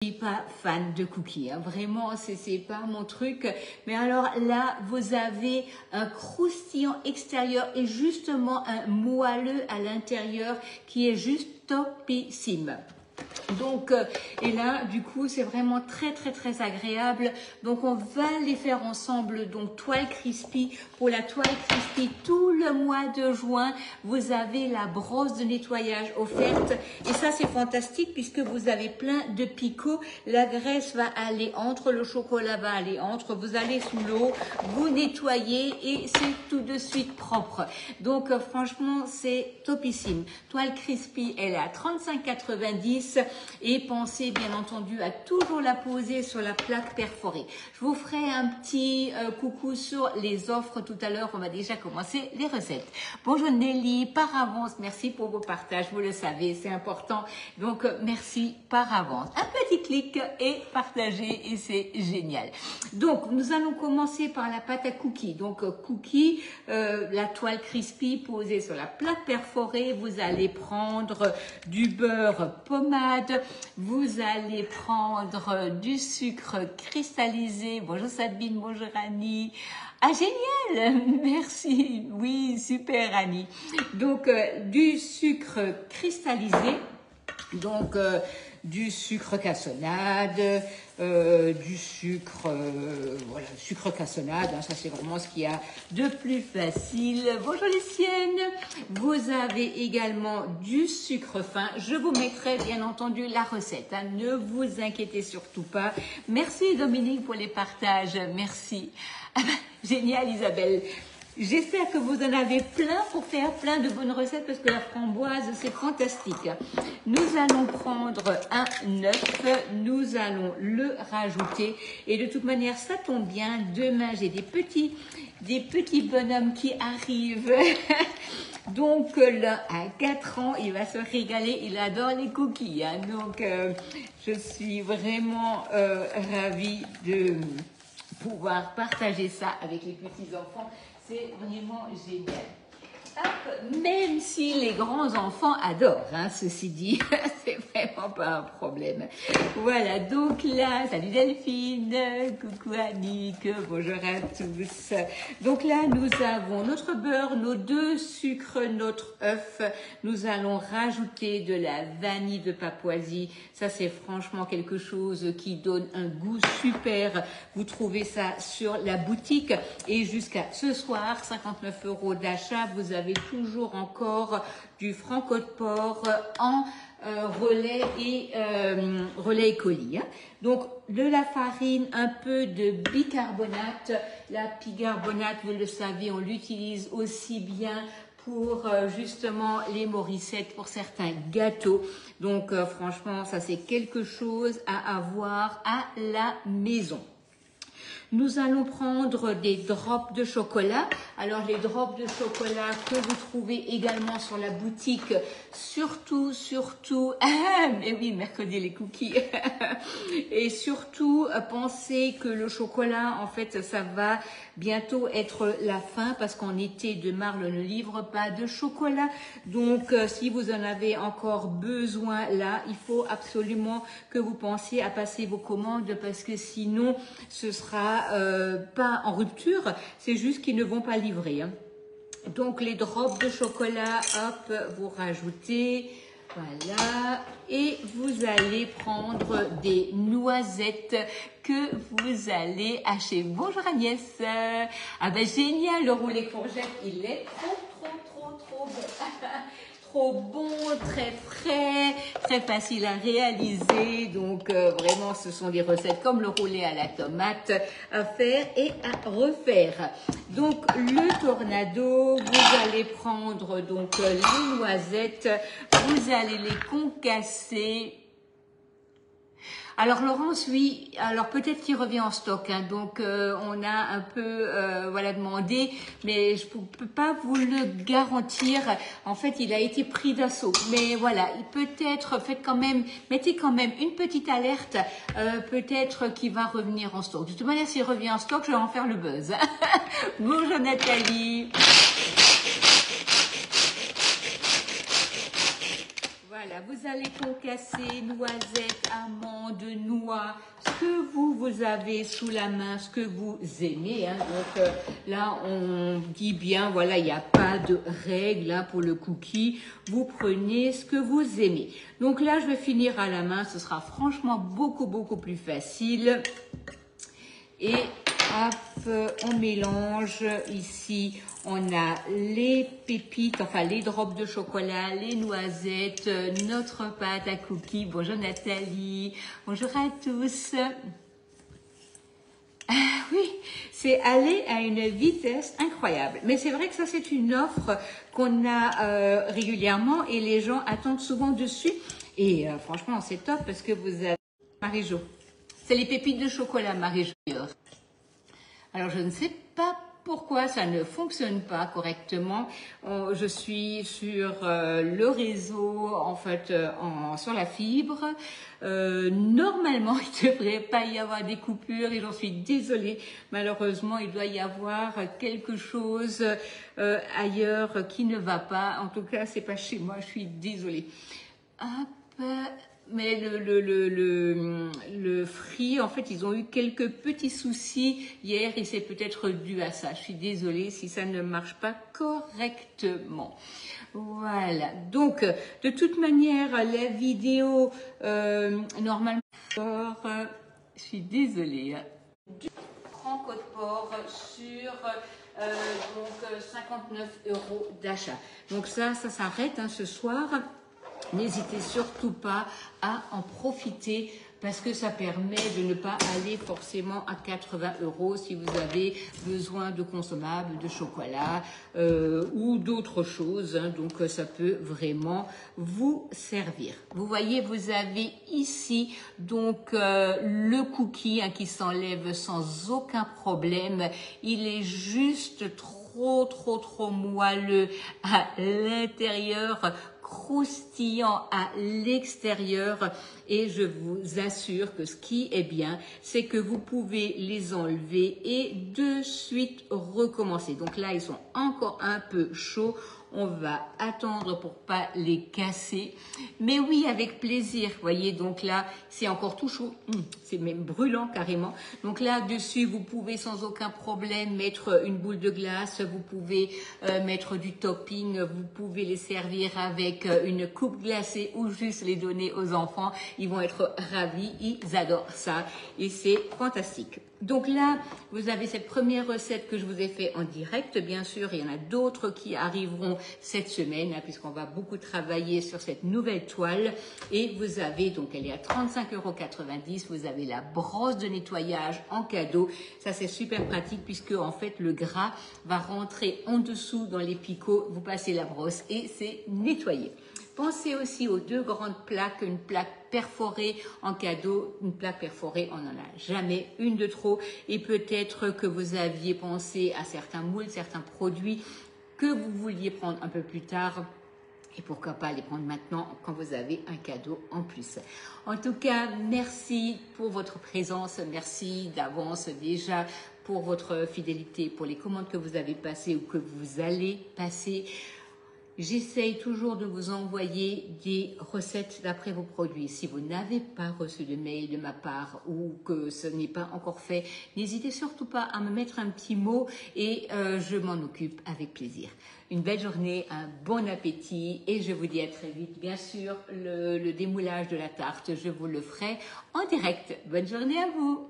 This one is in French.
suis pas fan de cookies, hein. Vraiment, c'est pas mon truc. Mais alors là, vous avez un croustillant extérieur et justement un moelleux à l'intérieur qui est juste topissime. Donc, et là, du coup, c'est vraiment très agréable. Donc, on va les faire ensemble. Donc, toile crispy. Pour la toile crispy, tout le mois de juin, vous avez la brosse de nettoyage offerte. Et ça, c'est fantastique puisque vous avez plein de picots. La graisse va aller entre, le chocolat va aller entre. Vous allez sous l'eau, vous nettoyez et c'est tout de suite propre. Donc, franchement, c'est topissime. Toile crispy, elle est à 35,90 € et pensez bien entendu à toujours la poser sur la plaque perforée. Je vous ferai un petit coucou sur les offres tout à l'heure. On va déjà commencer les recettes. Bonjour Nelly, par avance, merci pour vos partages. Vous le savez, c'est important. Donc, merci par avance. Un petit clic et partagez et c'est génial. Donc, nous allons commencer par la pâte à cookies. Donc, cookies, la toile crispy posée sur la plaque perforée. Vous allez prendre du beurre pommade. Vous allez prendre du sucre cristallisé. Bonjour Sabine, bonjour Annie. Ah génial, merci. Oui, super Annie. Donc, du sucre cristallisé. Donc, du sucre cassonade, du sucre, voilà, sucre cassonade, hein, ça c'est vraiment ce qu'il y a de plus facile. Bonjour les siennes. Vous avez également du sucre fin. Je vous mettrai bien entendu la recette, hein, ne vous inquiétez surtout pas. Merci Dominique pour les partages, merci. Ah ben, génial Isabelle. J'espère que vous en avez plein pour faire plein de bonnes recettes parce que la framboise, c'est fantastique. Nous allons prendre un œuf, nous allons le rajouter et de toute manière, ça tombe bien. Demain, j'ai des petits bonhommes qui arrivent. Donc là, à 4 ans, il va se régaler, il adore les cookies, hein. Donc, je suis vraiment ravie de pouvoir partager ça avec les petits-enfants. C'est vraiment génial. Hop, même si les grands-enfants adorent, hein, ceci dit, c'est vraiment pas un problème. Voilà, donc là, salut Delphine, coucou Annick, bonjour à tous. Donc là, nous avons notre beurre, nos 2 sucres, notre œuf. Nous allons rajouter de la vanille de Papouasie. Ça, c'est franchement quelque chose qui donne un goût super. Vous trouvez ça sur la boutique. Et jusqu'à ce soir, 59 € d'achat, vous avez toujours encore du franc de porc en relais et colis, hein. Donc de la farine, un peu de bicarbonate. La bicarbonate, vous le savez, on l'utilise aussi bien pour justement les morissettes, pour certains gâteaux. Donc franchement, ça c'est quelque chose à avoir à la maison. Nous allons prendre des drops de chocolat. Alors, les drops de chocolat que vous trouvez également sur la boutique, surtout, mais oui, mercredi les cookies. Et surtout, pensez que le chocolat, en fait, ça va bientôt être la fin parce qu'en été, de Marle ne livre pas de chocolat. Donc, si vous en avez encore besoin là, il faut absolument que vous pensiez à passer vos commandes parce que sinon, ce sera pas en rupture, c'est juste qu'ils ne vont pas livrer, hein. Donc les drops de chocolat, hop, vous rajoutez, voilà, et vous allez prendre des noisettes que vous allez hacher. Bonjour Agnès. Ah ben génial, le roulé courgette, il est trop bon. Trop bon, très frais, très facile à réaliser. Donc vraiment, ce sont des recettes comme le roulé à la tomate à faire et à refaire. Donc le tornado, vous allez prendre donc les noisettes, vous allez les concasser. Alors Laurence, oui, alors peut-être qu'il revient en stock, hein, donc on a un peu voilà demandé, mais je ne peux pas vous le garantir. En fait, il a été pris d'assaut, mais voilà, peut-être mettez quand même une petite alerte, peut-être qu'il va revenir en stock. De toute manière, s'il revient en stock, je vais en faire le buzz. Bonjour Nathalie. Voilà, vous allez concasser noisettes, amandes, noix, ce que vous avez sous la main, ce que vous aimez. Hein. Donc là, on dit bien, voilà, il n'y a pas de règle hein, pour le cookie. Vous prenez ce que vous aimez. Donc là, je vais finir à la main. Ce sera franchement beaucoup plus facile. Et hop, on mélange ici. On a les pépites, enfin les drops de chocolat, les noisettes, notre pâte à cookies. Bonjour Nathalie, bonjour à tous. Ah oui, c'est aller à une vitesse incroyable. Mais c'est vrai que ça, c'est une offre qu'on a régulièrement et les gens attendent souvent dessus. Et franchement, c'est top parce que vous avez... Marie-Jo, c'est les pépites de chocolat, Marie-Jo. Alors, je ne sais pas pourquoi ça ne fonctionne pas correctement. Je suis sur le réseau, en fait, sur la fibre. Normalement, il ne devrait pas y avoir des coupures et j'en suis désolée. Malheureusement, il doit y avoir quelque chose ailleurs qui ne va pas. En tout cas, c'est pas chez moi, je suis désolée. Hop. Mais le Free, en fait, ils ont eu quelques petits soucis hier et c'est peut-être dû à ça. Je suis désolée si ça ne marche pas correctement. Voilà. Donc, de toute manière, la vidéo, normalement, je suis désolée. Du franc Côte-Port sur donc 59 € d'achat. Donc ça s'arrête hein, ce soir. N'hésitez surtout pas à en profiter parce que ça permet de ne pas aller forcément à 80 € si vous avez besoin de consommables, de chocolat ou d'autres choses. Hein, donc ça peut vraiment vous servir. Vous voyez, vous avez ici donc le cookie hein, qui s'enlève sans aucun problème. Il est juste trop moelleux à l'intérieur, croustillant à l'extérieur et je vous assure que ce qui est bien, c'est que vous pouvez les enlever et de suite recommencer. Donc là, ils sont encore un peu chauds. On va attendre pour pas les casser. Mais oui, avec plaisir. Vous voyez, donc là, c'est encore tout chaud. C'est même brûlant carrément. Donc là, dessus, vous pouvez sans aucun problème mettre une boule de glace. Vous pouvez mettre du topping. Vous pouvez les servir avec une coupe glacée ou juste les donner aux enfants. Ils vont être ravis. Ils adorent ça. Et c'est fantastique. Donc là, vous avez cette première recette que je vous ai fait en direct, bien sûr. Il y en a d'autres qui arriveront cette semaine, hein, puisqu'on va beaucoup travailler sur cette nouvelle toile. Et vous avez, donc elle est à 35,90 €. Vous avez la brosse de nettoyage en cadeau. Ça, c'est super pratique puisque, en fait, le gras va rentrer en dessous dans les picots. Vous passez la brosse et c'est nettoyé. Pensez aussi aux deux grandes plaques, une plaque perforée en cadeau, une plaque perforée, on n'en a jamais une de trop. Et peut-être que vous aviez pensé à certains moules, certains produits que vous vouliez prendre un peu plus tard. Et pourquoi pas les prendre maintenant quand vous avez un cadeau en plus. En tout cas, merci pour votre présence. Merci d'avance déjà pour votre fidélité, pour les commandes que vous avez passées ou que vous allez passer. J'essaye toujours de vous envoyer des recettes d'après vos produits. Si vous n'avez pas reçu de mail de ma part ou que ce n'est pas encore fait, n'hésitez surtout pas à me mettre un petit mot et je m'en occupe avec plaisir. Une belle journée, un bon appétit et je vous dis à très vite. Bien sûr, le démoulage de la tarte, je vous le ferai en direct. Bonne journée à vous!